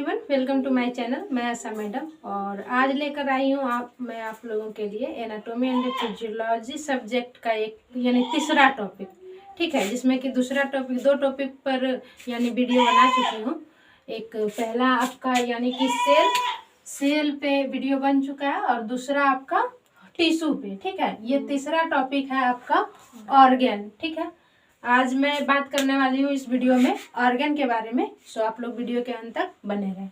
Everyone, welcome to my channel. मैं Asha madam और आज लेकर आई हूँ मैं आप लोगों के लिए एनाटॉमी एंड फिजियोलॉजी सब्जेक्ट का एक यानी तीसरा टॉपिक, ठीक है, जिसमें कि दूसरा टॉपिक दो टॉपिक पर यानी वीडियो बना चुकी हूँ। एक पहला आपका यानी कि सेल पे वीडियो बन चुका है और दूसरा आपका टिश्यू पे, ठीक है। ये तीसरा टॉपिक है आपका ऑर्गेन, ठीक है। आज मैं बात करने वाली हूँ इस वीडियो में ऑर्गन के बारे में, सो आप लोग वीडियो के अंत तक बने रहें।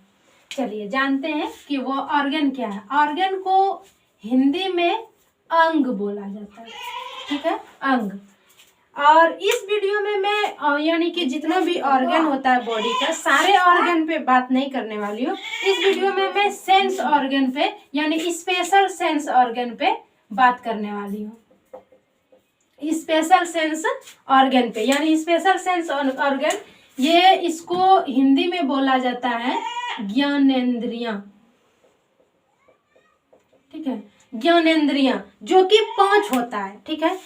चलिए जानते हैं कि वो ऑर्गन क्या है। ऑर्गन को हिंदी में अंग बोला जाता है, ठीक है, अंग। और इस वीडियो में मैं यानी कि जितना भी ऑर्गन होता है बॉडी का, सारे ऑर्गन पे बात नहीं करने वाली हूँ। इस वीडियो में मैं सेंस ऑर्गन पे यानी स्पेशल सेंस ऑर्गन पे बात करने वाली हूँ। स्पेशल सेंस ऑर्गन पे यानी स्पेशल सेंस ऑर्गन, ये इसको हिंदी में बोला जाता है ज्ञानेंद्रियां, ठीक है, ज्ञानेंद्रियां, जो कि 5 होता है, ठीक है।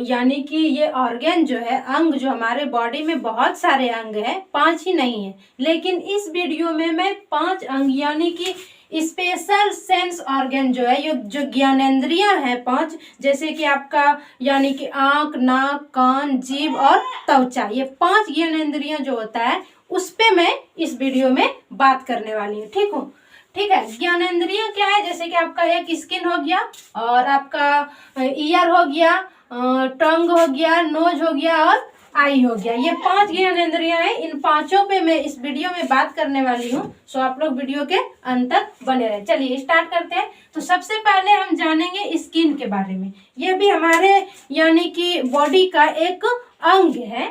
यानी कि ये ऑर्गन जो है, अंग जो हमारे बॉडी में बहुत सारे अंग है, 5 ही नहीं है, लेकिन इस वीडियो में मैं 5 अंग यानी कि स्पेशल सेंस ऑर्गन जो है, ये जो ज्ञानेंद्रियां हैं 5, जैसे कि आपका यानी कि आंख, नाक, कान, जीभ और त्वचा, ये 5 ज्ञानेंद्रियां जो होता है उस पे मैं इस वीडियो में बात करने वाली हूँ, ठीक हूँ, ठीक है। ज्ञानेंद्रियां क्या है, जैसे कि आपका एक स्किन हो गया और आपका ईयर हो गया, टंग हो गया, नोज हो गया और आई हो गया। ये 5 ज्ञानेंद्रियां हैं। इन पांचों पे मैं इस वीडियो में बात करने वाली हूँ, सो आप लोग वीडियो के अंत तक बने रहे। चलिए स्टार्ट करते हैं। तो सबसे पहले हम जानेंगे स्किन के बारे में। ये भी हमारे यानी कि बॉडी का एक अंग है।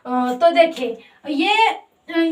तो देखिए, ये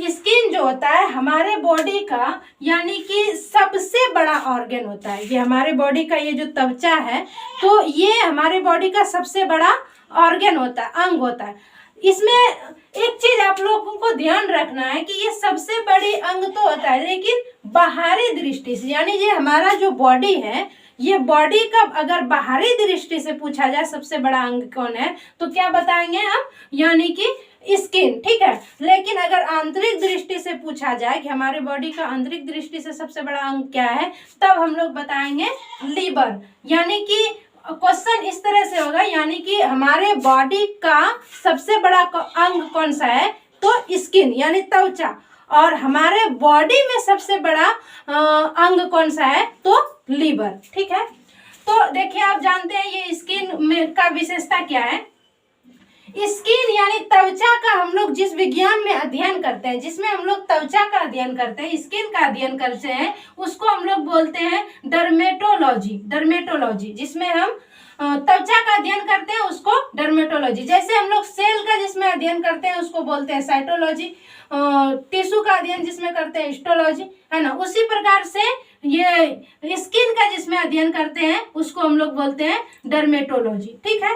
स्किन जो होता है हमारे बॉडी का यानी कि सबसे बड़ा ऑर्गन होता है। ये हमारे बॉडी का ये जो त्वचा है, तो ये हमारे बॉडी का सबसे बड़ा ऑर्गन होता है, अंग होता है। इसमें एक चीज आप लोगों को ध्यान रखना है कि ये सबसे बड़ी अंग तो होता है, लेकिन बाहरी दृष्टि से यानी ये हमारा जो बॉडी है, ये बॉडी का अगर बाहरी दृष्टि से पूछा जाए सबसे बड़ा अंग कौन है, तो क्या बताएंगे हम, यानी कि स्किन, ठीक है। लेकिन अगर आंतरिक दृष्टि से पूछा जाए कि हमारे बॉडी का आंतरिक दृष्टि से सबसे बड़ा अंग क्या है, तब हम लोग बताएंगे लीवर। यानी कि क्वेश्चन इस तरह से होगा, यानी कि हमारे बॉडी का सबसे बड़ा अंग कौन सा है, तो स्किन यानी त्वचा, और हमारे बॉडी में सबसे बड़ा अंग कौन सा है, तो लीवर, ठीक है। तो देखिए, आप जानते हैं ये स्किन में का विशेषता क्या है। स्किन यानी त्वचा का हम लोग जिस विज्ञान में अध्ययन करते हैं, जिसमें हम लोग त्वचा का अध्ययन करते हैं, स्किन का अध्ययन करते हैं, उसको हम लोग बोलते हैं डर्मेटोलॉजी। डर्मेटोलॉजी जिसमें हम त्वचा का अध्ययन करते हैं उसको डर्मेटोलॉजी। जैसे हम लोग सेल का जिसमें अध्ययन करते हैं उसको बोलते हैं साइटोलॉजी, टिश्यू का अध्ययन जिसमें करते हैं हिस्टोलॉजी, है ना। उसी प्रकार से ये स्किन का जिसमें अध्ययन करते हैं उसको हम लोग बोलते हैं डर्मेटोलॉजी, ठीक है।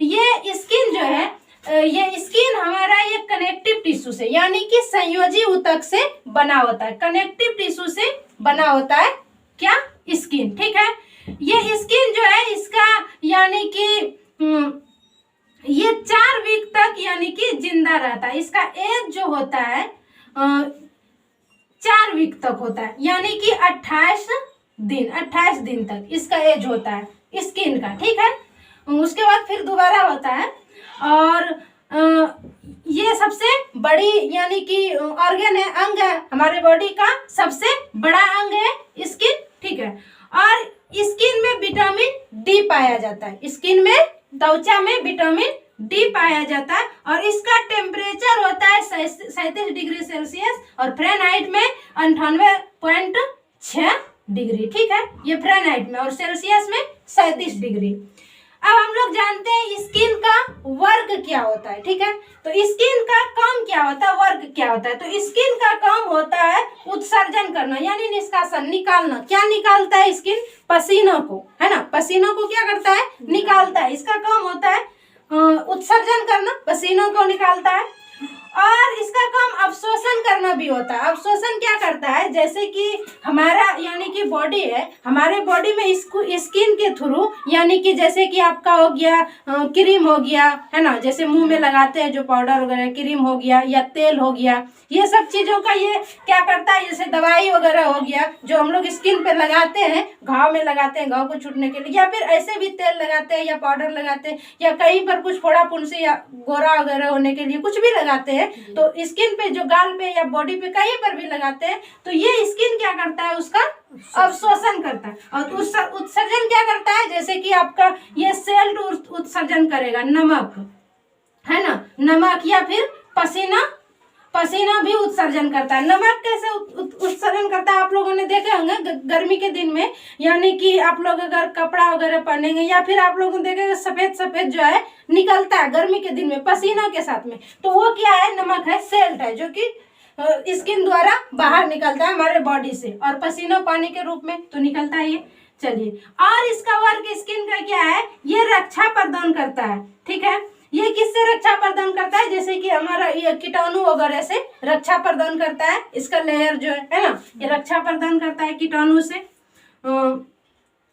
ये स्किन जो है, ये स्किन हमारा ये कनेक्टिव टिश्यू से यानी कि संयोजी ऊतक से बना होता है। कनेक्टिव टिश्यू से बना होता है क्या, स्किन, ठीक है। ये स्किन जो है इसका यानी कि ये 4 वीक तक यानी कि जिंदा रहता है। इसका एज जो होता है 4 वीक तक होता है, यानी कि 28 दिन तक इसका एज होता है स्किन का, ठीक है। उसके बाद फिर दोबारा होता है। और ये सबसे बड़ी यानी कि ऑर्गन है, अंग है, हमारे बॉडी का सबसे बड़ा अंग है स्किन, ठीक है। और स्किन में विटामिन डी पाया जाता है। स्किन में, त्वचा में विटामिन डी पाया जाता है और इसका टेम्परेचर होता है 37 डिग्री सेल्सियस और फ़ारेनहाइट में 98.6 डिग्री, ठीक है, ये फ़ारेनहाइट में, और सेल्सियस में 37 डिग्री। अब हम लोग जानते हैं स्किन का वर्क क्या होता है, ठीक है। तो स्किन का काम क्या होता है, वर्क क्या होता है, तो स्किन का काम होता है उत्सर्जन करना यानी निष्कासन, निकालना। क्या निकालता है स्किन, पसीना को, है ना, पसीना को क्या करता है, निकालता है। इसका काम होता है उत्सर्जन करना, पसीनों को निकालता है। और इसका काम अवशोषण करना भी होता है। अवशोषण क्या करता है, जैसे कि हमारा यानी कि बॉडी है, हमारे बॉडी में इसको स्किन के थ्रू यानी कि जैसे कि आपका हो गया क्रीम हो गया है ना, जैसे मुंह में लगाते हैं जो पाउडर वगैरह, क्रीम हो गया या तेल हो गया, ये सब चीजों का ये क्या करता है, जैसे दवाई वगैरह हो गया जो हम लोग स्किन पे लगाते हैं, घाव में लगाते हैं घाव को छूटने के लिए, या फिर ऐसे भी तेल लगाते हैं या पाउडर लगाते हैं या कहीं पर कुछ फोड़ा फुंसी या गोरा वगैरह होने के लिए कुछ भी लगाते हैं, तो स्किन पे जो गाल पे या बॉडी पे कहीं पर भी लगाते हैं, तो ये स्किन क्या करता है, उसका अवशोषण करता है। और उत्सर्जन क्या करता है, जैसे कि आपका ये सेल उत्सर्जन करेगा, नमक है ना, नमक या फिर पसीना भी उत्सर्जन करता है। नमक कैसे उत्सर्जन करता है, आप लोगों ने देखे होंगे गर्मी के दिन में, यानी कि आप लोग अगर कपड़ा वगैरह पहनेंगे या फिर आप लोगों ने देखेंगे सफेद सफेद जो है निकलता है गर्मी के दिन में पसीना के साथ में, तो वो क्या है, नमक है, सेल्ट है, जो कि स्किन द्वारा बाहर निकलता है हमारे बॉडी से, और पसीना पानी के रूप में तो निकलता है ये। चलिए, और इसका वर्क स्किन का क्या है, ये रक्षा प्रदान करता है। ठीक है, ये किससे रक्षा प्रदान करता है, जैसे कि हमारा ये कीटाणु वगैरह से रक्षा प्रदान करता है, इसका लेयर जो है ना, ये रक्षा प्रदान करता है कीटाणु से।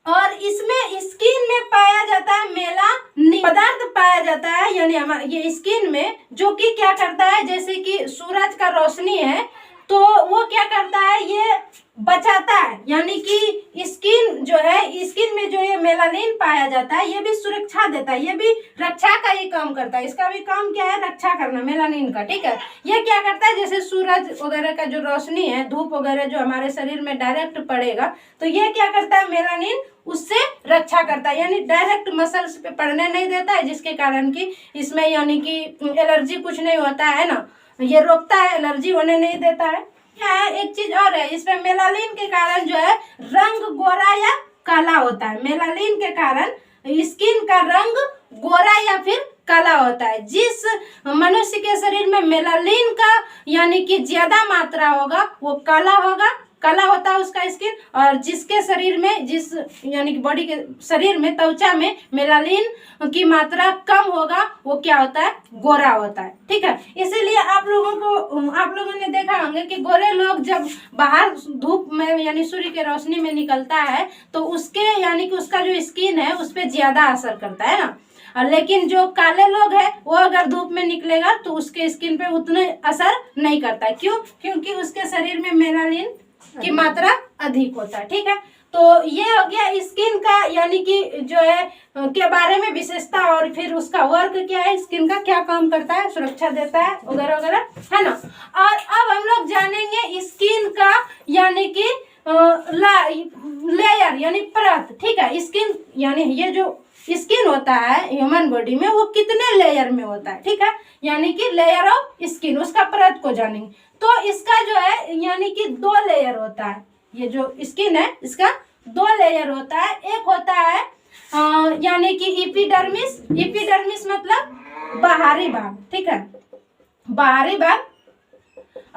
और इसमें स्किन में पाया जाता है मेलानिन पदार्थ पाया जाता है, यानी हमारे ये स्किन में, जो कि क्या करता है, जैसे कि सूरज का रोशनी है तो वो क्या करता है, ये बचाता है, यानी कि स्किन जो है, स्किन में जो ये मेलानिन पाया जाता है, ये भी सुरक्षा देता है, ये भी रक्षा का ही काम करता है, इसका भी काम क्या है, रक्षा करना मेलानिन का। ठीक है, ये क्या करता है, जैसे सूरज वगैरह का जो रोशनी है, धूप वगैरह जो हमारे शरीर में डायरेक्ट पड़ेगा, तो ये क्या करता है, मेलानिन उससे रक्षा करता है, यानी डायरेक्ट मसल्स पे पड़ने नहीं देता है, जिसके कारण कि इसमें यानी कि एलर्जी कुछ नहीं होता है ना, ये रोकता है, एलर्जी होने नहीं देता है। क्या है, एक चीज और है, इसमें मेलानिन के कारण जो है रंग गोरा या काला होता है। मेलानिन के कारण स्किन का रंग गोरा या फिर काला होता है। जिस मनुष्य के शरीर में मेलानिन का यानी कि ज्यादा मात्रा होगा वो काला होता है उसका स्किन, और जिसके शरीर में, जिस यानी कि बॉडी के शरीर में, त्वचा में मेलानिन की मात्रा कम होगा वो क्या होता है, गोरा होता है। ठीक है, इसीलिए आप लोगों ने देखा होंगे कि गोरे लोग जब बाहर धूप में यानी सूर्य के रोशनी में निकलता है तो उसके यानी कि उसका जो स्किन है उस पर ज्यादा असर करता है ना, लेकिन जो काले लोग हैं वो अगर धूप में निकलेगा तो उसके स्किन पे उतना असर नहीं करता है। क्यों? क्योंकि उसके शरीर में मेलानिन की मात्रा अधिक होता है। ठीक है, तो ये हो गया स्किन का यानी कि जो है के बारे में विशेषता, और फिर उसका वर्क क्या है, स्किन का क्या काम करता है, सुरक्षा देता है वगैरह वगैरह, है ना। और अब हम लोग जानेंगे स्किन का यानी कि लेयर यानी परत। ठीक है, स्किन यानी ये जो स्किन होता है ह्यूमन बॉडी में वो कितने लेयर में होता है। ठीक है, यानी कि लेयर ऑफ स्किन, उसका परत को जानेंगे। तो इसका जो है यानी कि 2 लेयर होता है, ये जो स्किन है इसका 2 लेयर होता है। एक होता है यानी कि एपिडर्मिस मतलब बाहरी भाग। ठीक है, बाहरी भाग,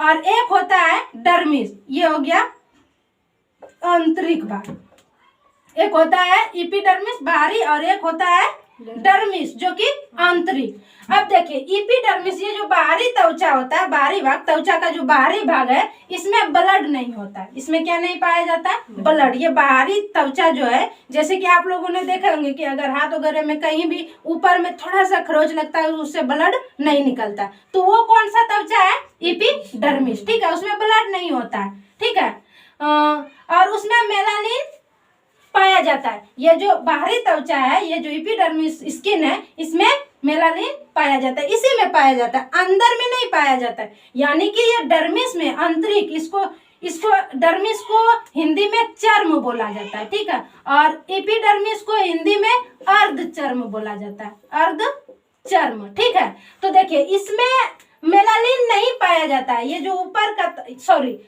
और एक होता है डर्मिस, ये हो गया आंतरिक भाग। एक होता है एपिडर्मिस बाहरी और एक होता है डर्मिस जो कि आंतरिक। अब देखिए एपिडर्मिस, ये जो बाहरी त्वचा होता है, बाहरी भाग, त्वचा का जो बाहरी भाग है, इसमें ब्लड नहीं होता है। इसमें क्या नहीं पाया जाता है, ब्लड। ये बाहरी त्वचा जो है, जैसे कि आप लोगों ने देखे होंगे कि अगर हाथ वगैरह में कहीं भी ऊपर में थोड़ा सा खरोच लगता है उससे ब्लड नहीं निकलता, तो वो कौन सा त्वचा है, एपिडर्मिस। ठीक है, उसमें ब्लड नहीं होता है। ठीक है, और उसमें मेलानिन पाया जाता है। ये जो बाहरी त्वचा है, ये जो एपिडर्मिस स्किन है, इसमें मेलानिन पाया जाता है, इसी में पाया जाता है, अंदर में नहीं पाया जाता है। यानी कि ये डर्मिस में आंतरिक, इसको डर्मिस को हिंदी में चर्म बोला जाता है। ठीक है, और एपिडर्मिस को हिंदी में अर्ध चर्म बोला जाता है, अर्ध चर्म। ठीक है, तो देखिए इसमें मेलानिन नहीं पाया जाता है, ये जो ऊपर का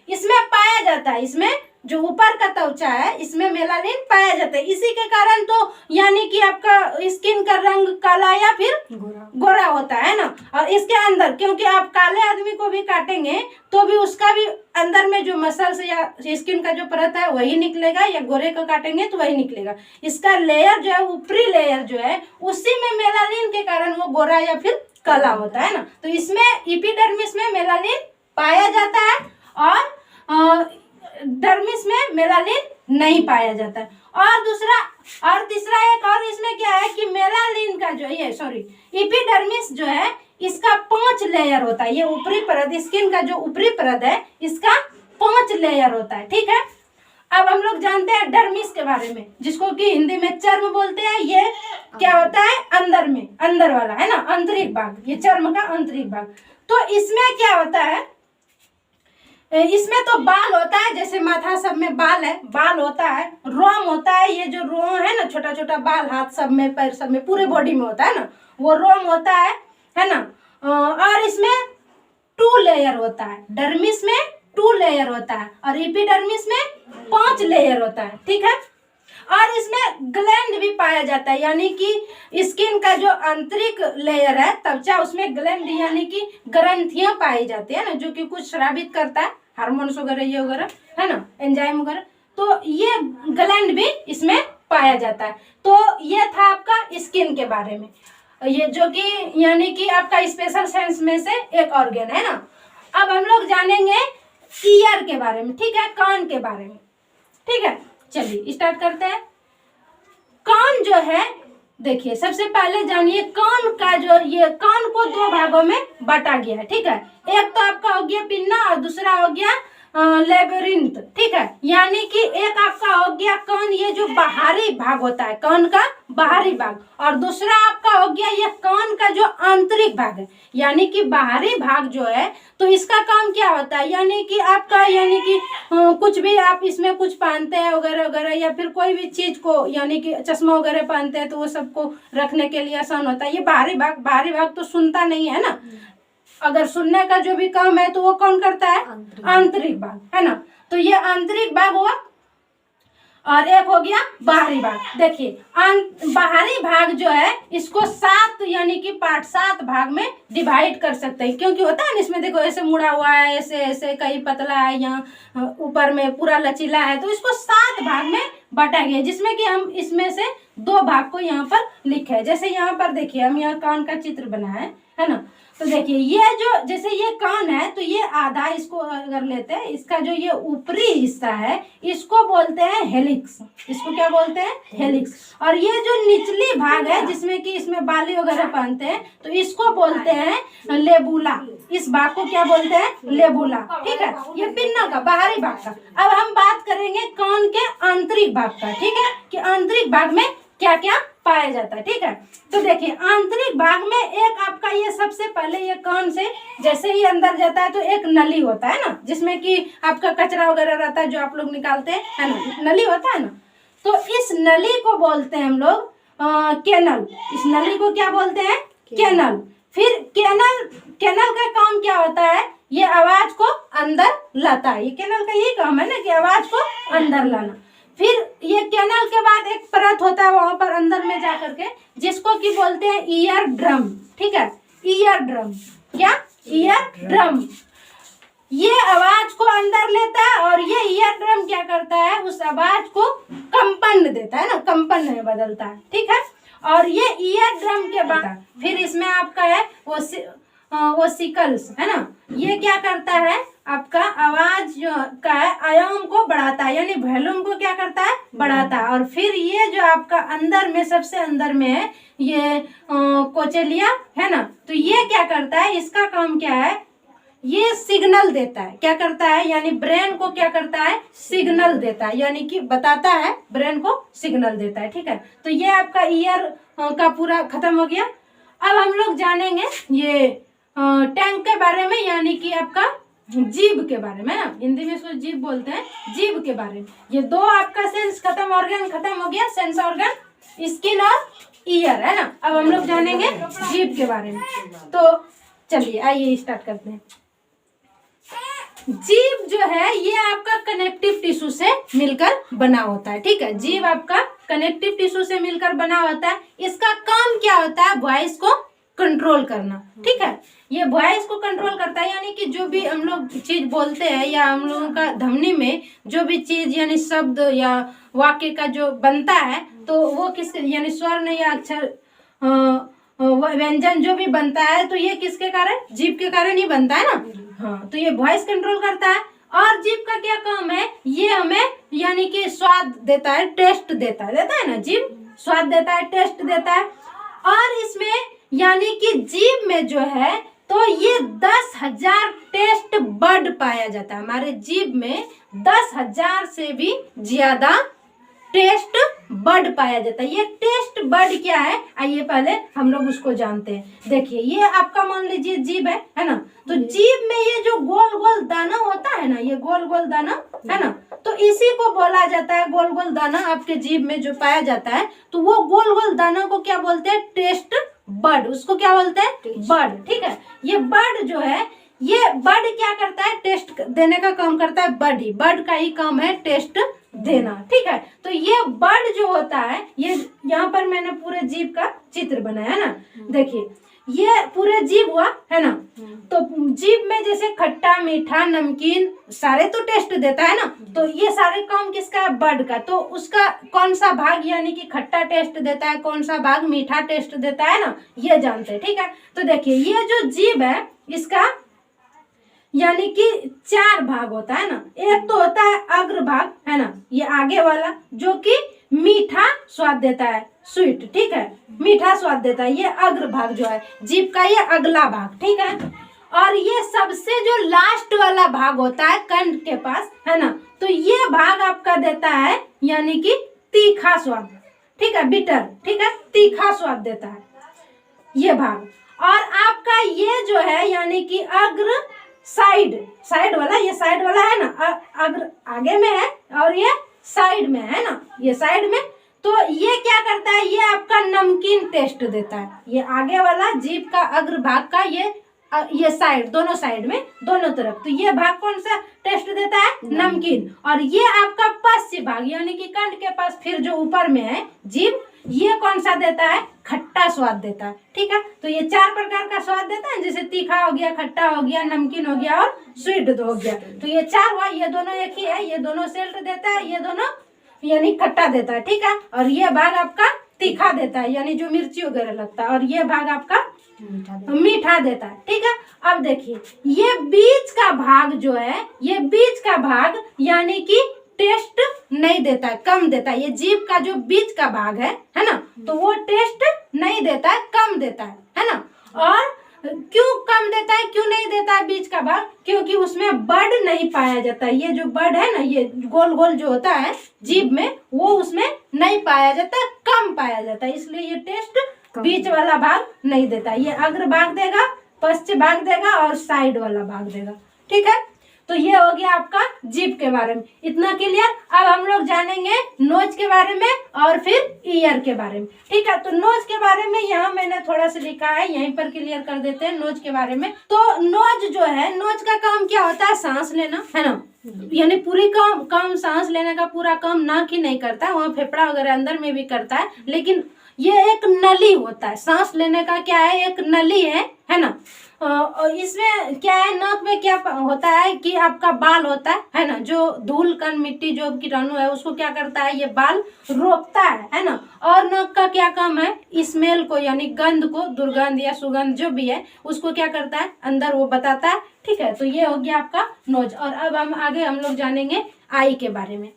इसमें पाया जाता है, इसमें जो ऊपर का त्वचा है इसमें मेलानिन पाया जाता है। इसी के कारण तो यानी कि आपका स्किन का रंग काला या फिर गोरा होता है ना। और इसके अंदर, क्योंकि आप काले आदमी को भी काटेंगे तो भी उसका भी अंदर में जो मसल्स या स्किन का जो परत है वही निकलेगा, या गोरे को काटेंगे तो वही निकलेगा। इसका लेयर जो है, ऊपरी लेयर जो है, उसी में मेलानिन के कारण वो गोरा या फिर काला होता है ना। तो इसमें एपिडर्मिस में मेलानिन पाया जाता है और डर्मिस में मेलानिन नहीं पाया जाता है। और तीसरा एक और इसमें क्या है कि मेलानिन का जो ये एपिडर्मिस जो है इसका 5 लेयर होता है। ये ऊपरी परत, स्किन का जो ऊपरी परत है इसका 5 लेयर होता है, ठीक है। अब हम लोग जानते हैं डर्मिस के बारे में, जिसको कि हिंदी में चर्म बोलते हैं। ये क्या होता है, अंदर में, अंदर वाला है ना, आंतरिक भाग, ये चर्म का आंतरिक भाग। तो इसमें क्या होता है, इसमें तो बाल होता है, जैसे माथा सब में बाल है, बाल होता है, रोम होता है, ये जो रोम है ना, छोटा छोटा बाल हाथ सब में, पैर सब में, पूरे बॉडी में होता है ना, वो रोम होता है ना। और इसमें 2 लेयर होता है, डर्मिस में 2 लेयर होता है और एपिडर्मिस में 5 लेयर होता है, ठीक है। और इसमें ग्लैंड भी पाया जाता है, यानी कि स्किन का जो आंतरिक लेयर है त्वचा, उसमें ग्लैंड यानी कि ग्रंथियां पाई जाती है ना, जो कि कुछ स्रावित करता है, हार्मोन्स वगैरह ये वगैरह है ना, एंजाइम वगैरह। तो ये ग्लैंड भी इसमें पाया जाता है। तो ये था आपका स्किन के बारे में, ये जो कि यानी कि आपका स्पेशल सेंस में से एक ऑर्गन है ना। अब हम लोग जानेंगे ईयर के बारे में, ठीक है, कान के बारे में, ठीक है। चलिए स्टार्ट करते हैं। कान जो है, देखिए सबसे पहले जानिए कान का जो, ये कान को 2 भागों में बांटा गया है, ठीक है। एक तो आपका हो गया पिन्ना और दूसरा हो गया लेबिरिंथ, ठीक है। यानी कि एक आपका हो गया कान, ये जो बाहरी भाग होता है, कान का बाहरी भाग, और दूसरा आपका हो गया ये कान का जो आंतरिक भाग है, यानी कि बाहरी भाग जो है। तो इसका काम क्या होता है, यानी कि आपका, यानी कि कुछ भी आप इसमें कुछ पहनते हैं वगैरह वगैरह, या फिर कोई भी चीज को, यानी कि चश्मा वगैरह पहनते हैं तो वो सबको रखने के लिए आसान होता है। ये बाहरी भाग तो सुनता नहीं है ना, अगर सुनने का जो भी काम है तो वो कौन करता है, आंतरिक भाग, है ना। तो ये आंतरिक भाग हुआ और एक हो गया बाहरी भाग। देखिए बाहरी भाग जो है इसको 7 यानी कि पार्ट, 7 भाग में डिवाइड कर सकते हैं, क्योंकि होता है ना इसमें, देखो ऐसे मुड़ा हुआ है, ऐसे ऐसे, कहीं पतला है, यहाँ ऊपर में पूरा लचीला है, तो इसको 7 भाग में बांटा गया, जिसमें कि हम इसमें से 2 भाग को यहाँ पर लिखे है। जैसे यहाँ पर देखिए, हम यहाँ कान का चित्र बनाया है ना। तो देखिए ये जो, जैसे ये कान है तो ये आधा, इसको अगर लेते हैं, इसका जो ये ऊपरी हिस्सा है इसको बोलते हैं हेलिक्स। इसको क्या बोलते हैं, हेलिक्स। और ये जो निचली भाग है जिसमें कि इसमें बाली वगैरह पहनते हैं, तो इसको बोलते हैं लेबुला। इस भाग को क्या बोलते हैं, लेबुला, ठीक है। ये पिन्ना का बाहरी भाग का। अब हम बात करेंगे कान के आंतरिक भाग का, ठीक है, कि आंतरिक भाग में क्या क्या पाया जाता है, ठीक है। तो देखिए आंतरिक भाग में एक आपका, ये सबसे पहले ये कान से जैसे ही अंदर जाता है तो एक नली होता है ना, जिसमें कि आपका कचरा वगैरह रहता है जो आप लोग निकालते हैं, है ना, नली होता है ना। तो इस नली को बोलते हैं हम लोग कैनल। इस नली को क्या बोलते हैं, कैनल। फिर कैनल का काम क्या होता है, ये आवाज को अंदर लाता है। ये कैनल का यही काम है ना, कि आवाज को अंदर लाना। फिर ये कैनल के बाद एक परत होता है वहां पर अंदर में जा करके, जिसको कि बोलते हैं ईयर ड्रम, ठीक है। ईयर ड्रम, क्या, ईयर ड्रम। ये आवाज को अंदर लेता है और ये ईयर ड्रम क्या करता है, उस आवाज को कंपन देता है ना, कंपन में बदलता है, ठीक है। और ये ईयर ड्रम के बाद फिर इसमें आपका है वो सिकल्स, है ना। ये क्या करता है, आपका आवाज जो का है आयाम को बढ़ाता है, यानी वॉल्यूम को क्या करता है, बढ़ाता है। और फिर ये जो आपका अंदर में, सबसे अंदर में है ये कोचेलिया, है ना। तो ये क्या करता है, इसका काम क्या है, ये सिग्नल देता है। क्या करता है, यानी ब्रेन को क्या करता है, सिग्नल देता है, यानी कि बताता है, ब्रेन को सिग्नल देता है, ठीक है। तो ये आपका ईयर का पूरा खत्म हो गया। अब हम लोग जानेंगे ये टैंक के बारे में, यानी कि आपका जीभ के बारे में, ना हिंदी में इसको जीभ बोलते हैं, जीभ के बारे में। ये 2 आपका सेंस खत्म, ऑर्गन खत्म हो गया, सेंस ऑर्गन, स्किन और ईयर, है ना। अब हम लोग जानेंगे जीभ के बारे में। तो चलिए आइए स्टार्ट करते हैं। जीभ जो है ये आपका कनेक्टिव टिश्यू से मिलकर बना होता है, ठीक है। जीभ आपका कनेक्टिव टिश्यू से मिलकर बना होता है। इसका काम क्या होता है, वॉइस को कंट्रोल करना, ठीक है। ये वॉइस को कंट्रोल करता है, यानी कि जो भी हम लोग चीज बोलते हैं, या हम लोगों का ध्वनि में जो भी चीज, यानी शब्द या वाक्य का जो बनता है, तो वो किस, यानी स्वर या अक्षर व्यंजन जो भी बनता है तो ये किसके कारण, जीभ के कारण ही बनता है ना। हाँ, तो ये वॉइस कंट्रोल करता है। और जीभ का क्या काम है, ये हमें यानी कि स्वाद देता है, टेस्ट देता है ना, जीभ स्वाद देता है, टेस्ट देता है। और इसमें यानी कि जीभ में जो है तो ये 10,000 टेस्ट बड पाया जाता है। हमारे जीभ में 10,000 से भी ज्यादा टेस्ट बड पाया जाता है। ये टेस्ट बड क्या है, आइए पहले हम लोग उसको जानते हैं। देखिए, ये आपका मान लीजिए जीभ है ना। तो जीभ में ये जो गोल गोल दाना होता है ना, ये गोल गोल दाना है ना, तो इसी को बोला जाता है, गोल गोल दाना आपके जीभ में जो पाया जाता है, तो वो गोल गोल दाना को क्या बोलते हैं, टेस्ट बड। उसको क्या बोलते हैं, बड। ठीक है, ये बड जो है, ये बड क्या करता है, टेस्ट देने का काम करता है। बड का ही काम है टेस्ट देना। ठीक है, तो ये बड जो होता है, ये यहाँ पर मैंने पूरे जीभ का चित्र बनाया है ना। देखिए, ये पूरे जीभ हुआ है ना। तो जीभ में जैसे खट्टा, मीठा, नमकीन सारे तो टेस्ट देता है ना। तो ये सारे काम किसका है, बड का। तो उसका कौन सा भाग यानी कि खट्टा टेस्ट देता है, कौन सा भाग मीठा टेस्ट देता है ना, ये जानते हैं। ठीक है, तो देखिए, ये जो जीभ है इसका यानी कि 4 भाग होता है ना। एक तो होता है अग्र भाग है ना, ये आगे वाला, जो कि मीठा स्वाद देता है, स्वीट। ठीक है, मीठा स्वाद देता है, ये अग्र भाग जो है जीभ का, ये अगला भाग। ठीक है, और ये सबसे जो लास्ट वाला भाग होता है कंठ के पास है ना, तो ये भाग आपका देता है यानी कि तीखा स्वाद। ठीक है, बिटर। ठीक है, तीखा स्वाद देता है ये भाग। और आपका ये जो है यानी कि अग्र साइड वाला, ये साइड वाला है ना, अग्र आगे में है और ये साइड में है ना, ये साइड में। तो ये क्या करता है, ये आपका नमकीन टेस्ट देता है। ये आगे वाला जीभ का अग्र भाग का ये साइड, दोनों साइड में, दोनों तरफ, तो ये भाग कौन सा टेस्ट देता है, नमकीन। और ये आपका पश्च भाग यानी कि कंठ के पास फिर जो ऊपर में है जीभ, ये कौन सा देता है, खट्टा स्वाद देता है। ठीक है, तो ये 4 प्रकार का स्वाद देता है, जैसे तीखा हो गया, खट्टा हो गया, नमकीन हो गया और स्वीट हो गया। तो ये 4 हुआ, ये दोनों एक ही है, ये दोनों सेल्ट देता है, ये दोनों यानी खट्टा देता है। ठीक है, और ये भाग आपका तीखा देता है यानी जो मिर्ची वगैरह लगता है, और ये भाग आपका मीठा देता है। ठीक है, अब देखिए, ये बीच का भाग जो है, ये बीच का भाग यानी कि टेस्ट नहीं देता है, कम देता है। ये जीभ का जो बीच का भाग है ना, तो वो टेस्ट नहीं देता है, कम देता है ना। और क्यों कम देता है, क्यों नहीं देता है बीच का भाग, क्योंकि उसमें बड नहीं पाया जाता है। ये जो बड है ना, ये गोल गोल जो होता है जीभ में, वो उसमें नहीं पाया जाता, कम पाया जाता है, इसलिए ये टेस्ट बीच वाला भाग नहीं देता। ये अग्र भाग देगा, पश्च भाग देगा और साइड वाला भाग देगा। ठीक है, तो ये हो गया आपका जीभ के बारे में, इतना क्लियर। अब हम लोग जानेंगे नोज के बारे में और फिर ईयर के बारे में। ठीक है, तो नोज के बारे में यहाँ मैंने थोड़ा सा लिखा है, यहीं पर क्लियर कर देते हैं नोज के बारे में। तो नोज जो है, नोज का काम क्या होता है, सांस लेना है ना, यानी पूरी काम सांस लेने का पूरा काम नाक ही नहीं करता है, वहाँ फेफड़ा वगैरह अंदर में भी करता है, लेकिन ये एक नली होता है। सांस लेने का क्या है, एक नली है ना। और इसमें क्या है, नाक में क्या होता है कि आपका बाल होता है ना, जो धूल कण मिट्टी जो कीटाणु है उसको क्या करता है, ये बाल रोकता है ना। और नाक का क्या काम है, स्मेल को यानी गंध को, दुर्गंध या सुगंध जो भी है उसको क्या करता है, अंदर वो बताता है। ठीक है, तो ये हो गया आपका नोज। और अब हम लोग जानेंगे आई के बारे में।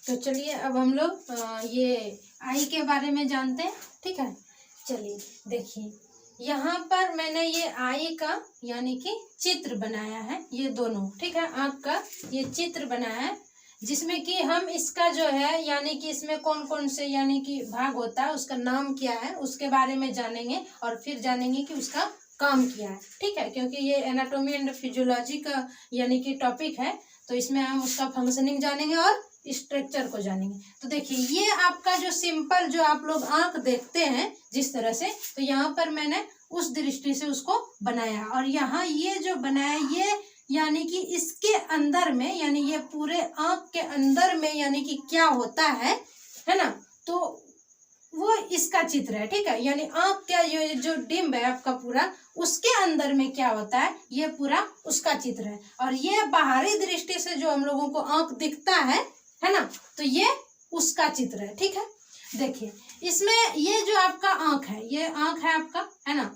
तो चलिए अब हम लोग ये आई के बारे में जानते हैं। ठीक है, चलिए देखिए, यहाँ पर मैंने ये आई का यानी कि चित्र बनाया है, ये दोनों। ठीक है, आँख का ये चित्र बनाया है, जिसमें कि हम इसका जो है यानी कि इसमें कौन कौन से यानी कि भाग होता है, उसका नाम क्या है, उसके बारे में जानेंगे। और फिर जानेंगे कि उसका काम क्या है। ठीक है, क्योंकि ये एनाटॉमी एंड फिजियोलॉजी का यानी कि टॉपिक है, तो इसमें हम उसका फंक्शनिंग जानेंगे और स्ट्रक्चर को जानेंगे। तो देखिए, ये आपका जो सिंपल जो आप लोग आंख देखते हैं जिस तरह से, तो यहाँ पर मैंने उस दृष्टि से उसको बनाया। और यहाँ ये जो बनाया, ये यानी कि इसके अंदर में यानी ये पूरे आंख के अंदर में यानी कि क्या होता है ना, तो वो इसका चित्र है, ठीक है। यानी आंख का ये जो डिम्ब है आपका पूरा, उसके अंदर में क्या होता है, ये पूरा उसका चित्र है। और ये बाहरी दृष्टि से जो हम लोगों को आंख दिखता है ना, तो ये उसका चित्र है, ठीक है। देखिए इसमें ये जो आपका आंख है, ये आंख है आपका, है ना,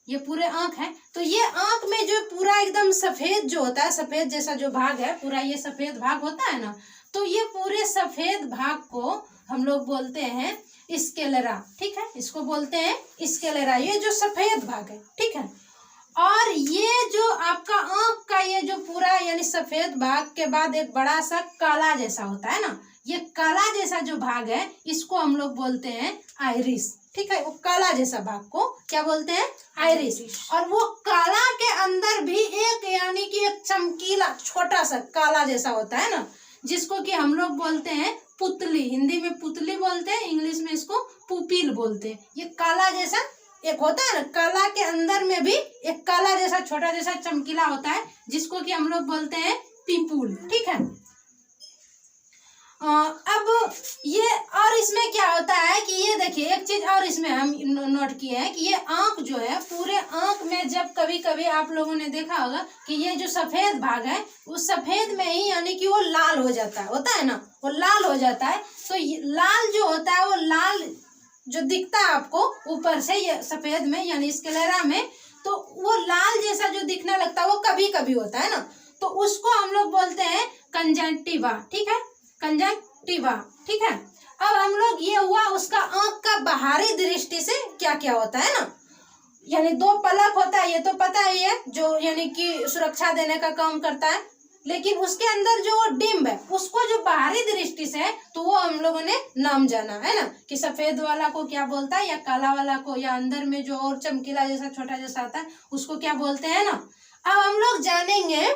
ये पूरे आंख है। तो ये आंख में जो पूरा एकदम सफेद जो होता है, सफेद जैसा जो भाग है पूरा, ये सफेद भाग होता है ना, तो ये पूरे सफेद भाग को हम लोग बोलते हैं स्क्लेरा, ठीक है। इसको बोलते हैं स्क्लेरा, ये जो सफेद भाग है, ठीक है। और ये जो आपका आंख का ये जो पूरा यानी सफेद भाग के बाद एक बड़ा सा काला जैसा होता है ना, ये काला जैसा जो भाग है इसको हम लोग बोलते हैं आइरिस, ठीक है। वो काला जैसा भाग को क्या बोलते हैं, आइरिस। और वो काला के अंदर भी एक यानी कि एक चमकीला छोटा सा काला जैसा होता है ना, जिसको कि हम लोग बोलते हैं पुतली, हिंदी में पुतली बोलते हैं, इंग्लिश में इसको पुपिल बोलते हैं। ये काला जैसा एक होता है ना, काला के अंदर में भी एक काला जैसा छोटा जैसा चमकीला होता है, जिसको कि हम लोग बोलते हैं पिपुल, ठीक है। अब ये और इसमें क्या होता है कि ये देखिए एक चीज और इसमें हम नोट किए हैं कि ये आंख जो है, पूरे आंख में जब कभी कभी आप लोगों ने देखा होगा कि ये जो सफेद भाग है उस सफेद में ही यानी कि वो लाल हो जाता है, होता है ना, वो लाल हो जाता है। तो लाल जो होता है वो लाल जो दिखता है आपको ऊपर से ये सफेद में यानी स्क्लेरा में, तो वो लाल जैसा जो दिखने लगता है वो कभी कभी होता है ना, तो उसको हम लोग बोलते हैं कंजंक्टिवा, ठीक है, कंजंक्टिवा, ठीक है। अब हम लोग ये हुआ उसका आंख का बाहरी दृष्टि से क्या क्या होता है ना, यानी दो पलक होता है, ये तो पता ही है, जो यानी कि सुरक्षा देने का काम करता है। लेकिन उसके अंदर जो डिम्ब है उसको जो बाहरी दृष्टि से है, तो वो हम लोगों ने नाम जाना है ना, कि सफेद वाला को क्या बोलता है, या काला वाला को, या अंदर में जो और चमकीला जैसा छोटा जैसा आता है उसको क्या बोलते हैं ना। अब हम लोग जानेंगे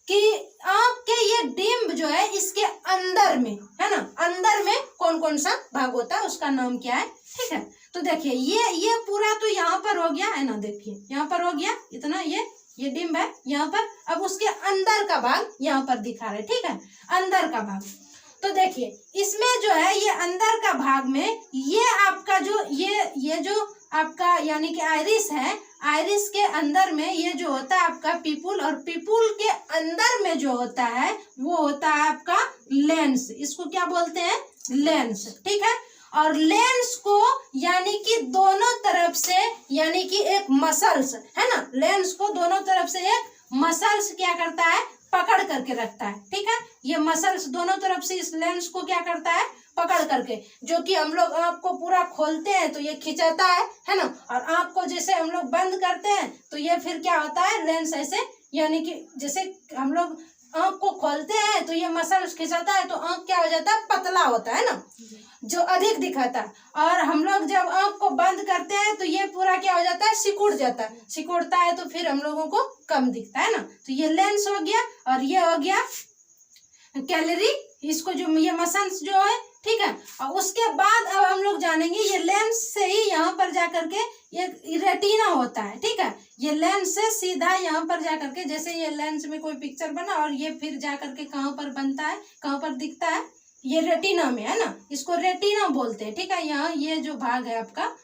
कि आंख के ये डिम्ब जो है इसके अंदर में, है ना, अंदर में कौन कौन सा भाग होता है, उसका नाम क्या है, ठीक है। तो देखिए ये पूरा तो यहाँ पर हो गया है ना, देखिए यहाँ पर हो गया इतना, ये डिम्ब है यहाँ पर। अब उसके अंदर का भाग यहाँ पर दिखा रहे, ठीक है, अंदर का भाग। तो देखिए इसमें जो है ये अंदर का भाग में ये आपका जो ये जो आपका यानी कि आइरिस है, आइरिस के अंदर में ये जो होता है आपका पिपुल, और पिपुल के अंदर में जो होता है वो होता है आपका लेंस, इसको क्या बोलते हैं, लेंस, ठीक है। और लेंस को यानी कि दोनों तरफ से यानी कि एक मसल्स है ना, लेंस को दोनों तरफ से एक मसल्स क्या करता है, पकड़ करके रखता है, ठीक है। ये मसल्स दोनों तरफ से इस लेंस को क्या करता है, पकड़ करके, जो कि हम लोग आंख को पूरा खोलते हैं तो ये खिंचाता है ना, और आंख को जैसे हम लोग बंद करते हैं तो ये फिर क्या होता है, लेंस ऐसे यानी कि जैसे हम लोग आंख को खोलते हैं तो ये मसल्स खिंचाता है तो आंख क्या हो जाता है, पतला होता है ना, जो अधिक दिखाता है। और हम लोग जब आंख को बंद करते हैं तो ये पूरा क्या हो जाता है, सिकुड़ जाता है, सिकुड़ता है तो फिर हम लोगों को कम दिखता है ना। तो ये लेंस हो गया, और ये हो गया कैलरी, इसको जो ये मसल्स जो है, ठीक है। और उसके बाद अब हम लोग जानेंगे ये लेंस से ही यहाँ पर जाकर के ये रेटिना होता है, ठीक है। ये लेंस से सीधा यहाँ पर जाकर के, जैसे ये लेंस में कोई पिक्चर बना और ये फिर जाकर के कहाँ पर बनता है, कहाँ पर दिखता है, ये रेटिना में, है ना, इसको रेटिना बोलते हैं, ठीक है। यहाँ ये जो भाग है आपका,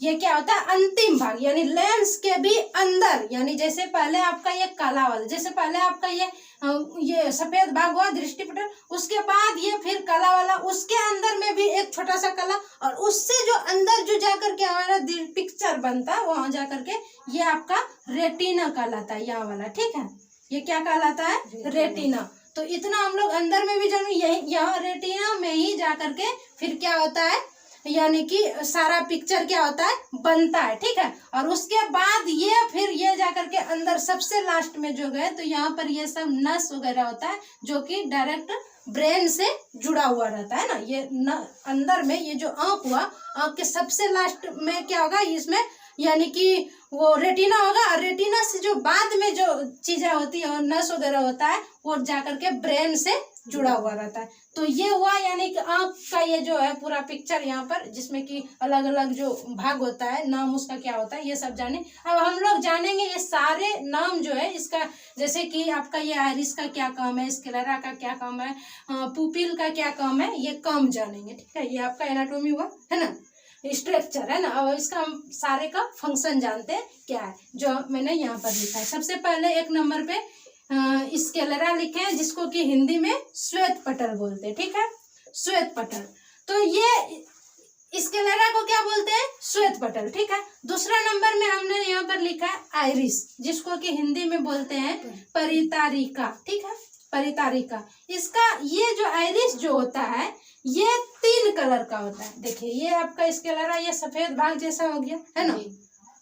ये क्या होता है, अंतिम भाग, यानी लेंस के भी अंदर, यानी जैसे पहले आपका ये काला वाला, जैसे पहले आपका ये सफेद भाग हुआ दृष्टिपटल, उसके बाद ये फिर काला वाला, उसके अंदर में भी एक छोटा सा काला, और उससे जो अंदर जो जाकर के हमारा पिक्चर बनता है वहां जाकर के ये आपका रेटिना कहलाता है, यहाँ वाला, ठीक है। ये क्या कहलाता है, रेटिना। तो इतना हम लोग अंदर में भी जाने, यही यहाँ रेटिना में ही जाकर के फिर क्या होता है, यानी कि सारा पिक्चर क्या होता है, बनता है, ठीक है। और उसके बाद ये फिर ये जाकर के अंदर सबसे लास्ट में जो गए तो यहाँ पर ये सब नस वगैरह होता है जो कि डायरेक्ट ब्रेन से जुड़ा हुआ रहता है ना। ये अंदर में ये जो आंख हुआ, आंख के सबसे लास्ट में क्या होगा, इसमें यानी कि वो रेटिना होगा, और रेटिना से जो बाद में जो चीजें होती है और नस वगैरह होता है वो जाकर के ब्रेन से जुड़ा हुआ रहता है। तो ये हुआ यानी कि आंख का ये जो है पूरा पिक्चर यहाँ पर, जिसमें कि अलग अलग जो भाग होता है, नाम उसका क्या होता है, ये सब जाने। अब हम लोग जानेंगे ये सारे नाम जो है इसका, जैसे कि आपका ये आइरिस का क्या काम है, स्क्लेरा का क्या काम है, पुपिल का क्या काम है, ये काम जानेंगे, ठीक है। ये आपका एनाटोमी हुआ, है ना। स्ट्रक्चर है ना। अब इसका हम सारे का फंक्शन जानते हैं क्या है, जो मैंने यहाँ पर लिखा है। सबसे पहले एक नंबर पे स्केलेरा लिखे हैं, जिसको कि हिंदी में श्वेत पटल बोलते हैं, ठीक है, श्वेत पटल। तो ये स्केलेरा को क्या बोलते हैं, श्वेत पटल, ठीक है। दूसरा नंबर में हमने यहाँ पर लिखा है आइरिस, जिसको कि हिंदी में बोलते हैं परितारिका, ठीक है, परितारिका। इसका ये जो आइरिस जो होता है ये 3 कलर का होता है। देखिए ये आपका स्केलेरा, ये सफेद भाग जैसा हो गया है ना,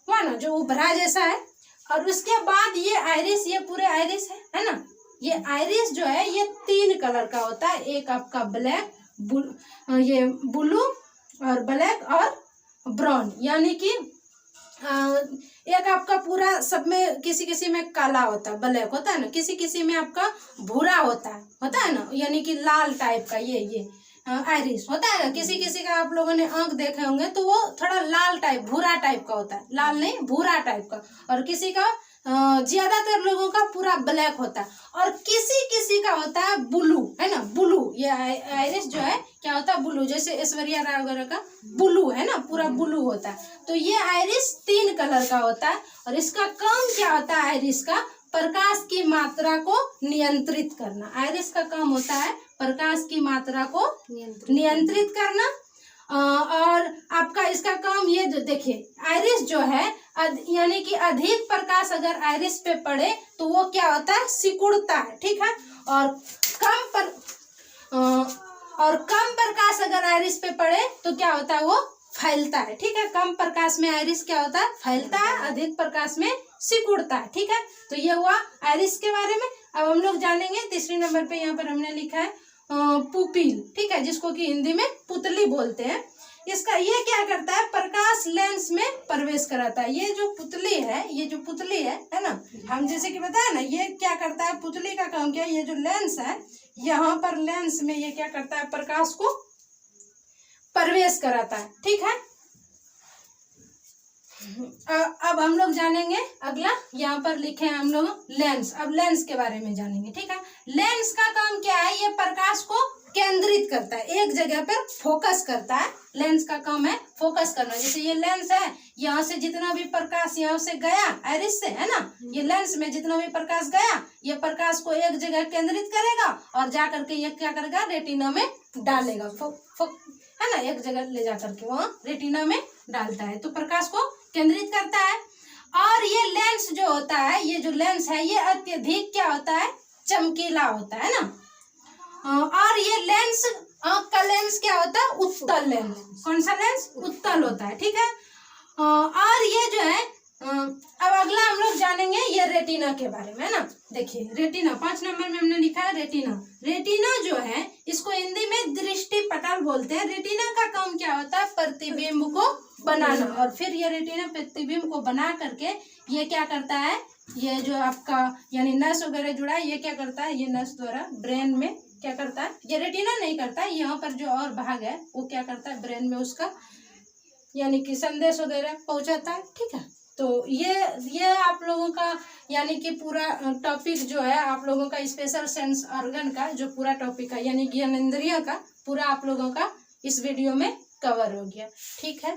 वह ना जो उभरा जैसा है। और उसके बाद ये आइरिस, ये पूरे आइरिस है ना। ये आइरिस जो है ये 3 कलर का होता है। एक आपका ब्लैक, ये ब्लू और ब्लैक और ब्राउन, यानी कि एक आपका पूरा सब में, किसी किसी में काला होता है, ब्लैक होता है ना, किसी किसी में आपका भूरा होता है ना, यानी कि लाल टाइप का ये आइरिस होता है ना। किसी किसी का आप लोगों ने आंख देखे होंगे तो वो थोड़ा लाल टाइप, भूरा टाइप का होता है, लाल नहीं भूरा टाइप का। और किसी का ज्यादातर लोगों का पूरा ब्लैक होता है, और किसी किसी का होता है ब्लू, है ना, ब्लू। ये आइरिस जो है क्या होता है, ब्लू, जैसे ऐश्वर्या राय वगैरह का ब्लू है ना, पूरा ब्लू होता है। तो ये आइरिस 3 कलर का होता है। और इसका काम क्या होता है आइरिस का, प्रकाश की मात्रा को नियंत्रित करना। आइरिस का काम होता है प्रकाश की मात्रा को नियंत्रित करना। और आपका इसका काम ये जो देखिए, आइरिस जो है यानी कि अधिक प्रकाश अगर आइरिस पे पड़े तो वो क्या होता है, सिकुड़ता है, ठीक है। और कम प्रकाश अगर आइरिस पे पड़े तो क्या होता है, वो फैलता है, ठीक है। कम प्रकाश में आइरिस क्या होता है, फैलता है, अधिक प्रकाश में सिकुड़ता है, ठीक है। तो ये हुआ आइरिस के बारे में। अब हम लोग जानेंगे तीसरे नंबर पे, यहाँ पर हमने लिखा है पुपिल, ठीक है, जिसको कि हिंदी में पुतली बोलते हैं। इसका ये क्या करता है, प्रकाश लेंस में प्रवेश कराता है। ये जो पुतली है, ये जो पुतली है ना, हम जैसे कि बताया ना, ये क्या करता है, पुतली का काम क्या है, ये जो लेंस है, यहाँ पर लेंस में ये क्या करता है, प्रकाश को प्रवेश कराता है, ठीक है। अब हम लोग जानेंगे अगला, यहाँ पर लिखे हैं हम लोग लेंस। अब लेंस के बारे में जानेंगे, ठीक है। लेंस का काम क्या है, ये प्रकाश को केंद्रित करता है, एक जगह पर फोकस करता है। लेंस का काम है फोकस करना। जैसे ये लेंस है, यहाँ से जितना भी प्रकाश यहाँ से गया आइरिस से, है ना, ये लेंस में जितना भी प्रकाश गया, ये प्रकाश को एक जगह केंद्रित करेगा और जा करके ये क्या करेगा, रेटिना में डालेगा, है ना, एक जगह ले जा करके वहाँ रेटिना में डालता है, तो प्रकाश को केंद्रित करता है। और ये लेंस जो होता है, ये जो लेंस है ये अत्यधिक क्या होता है, चमकीला होता है ना। और ये लेंस, आँख का लेंस क्या होता है, उत्तल लेंस। कौन सा लेंस, उत्तल होता है, ठीक है। और ये जो है, अब अगला हम लोग जानेंगे ये रेटिना के बारे में, है ना। देखिए रेटिना 5 नंबर में हमने लिखा है रेटिना। रेटिना जो है इसको हिंदी में दृष्टि पटल बोलते हैं। रेटिना का काम क्या होता है, प्रतिबिंब को बनाना। और फिर ये रेटिना प्रतिबिंब को बना करके ये क्या करता है, ये जो आपका यानी नस वगैरह जुड़ा है, ये क्या करता है, ये नस द्वारा ब्रेन में क्या करता है, ये रेटिना नहीं करता है, यहाँ पर जो और भाग है वो क्या करता है, ब्रेन में उसका यानी कि संदेश वगैरह पहुंचाता है, ठीक है। तो ये आप लोगों का यानी कि पूरा टॉपिक जो है, आप लोगों का स्पेशल सेंस ऑर्गन का जो पूरा टॉपिक है, यानी ज्ञानेंद्रिय का पूरा आप लोगों का इस वीडियो में कवर हो गया, ठीक है।